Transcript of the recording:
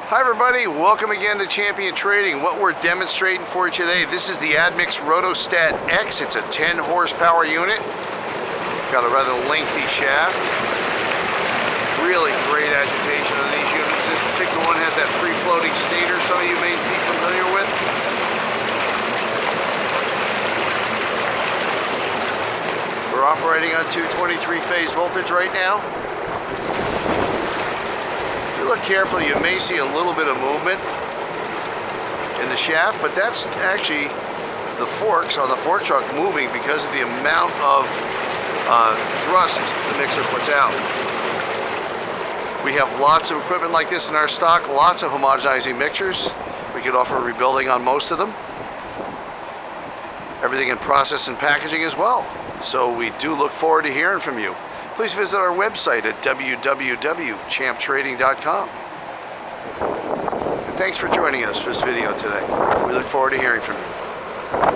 Hi everybody, welcome again to Champion Trading. What we're demonstrating for you today, this is the Admix Rotostat-X. It's a 10 horsepower unit. Got a rather lengthy shaft. Really great agitation on these units. This particular one has that free floating stator some of you may be familiar with. We're operating on 223 phase voltage right now. If you look carefully, you may see a little bit of movement in the shaft, but that's actually the forks on the fork truck moving because of the amount of thrust the mixer puts out. We have lots of equipment like this in our stock, lots of homogenizing mixers. We could offer rebuilding on most of them. Everything in process and packaging as well. So we do look forward to hearing from you. Please visit our website at www.champtrading.com. And thanks for joining us for this video today. We look forward to hearing from you.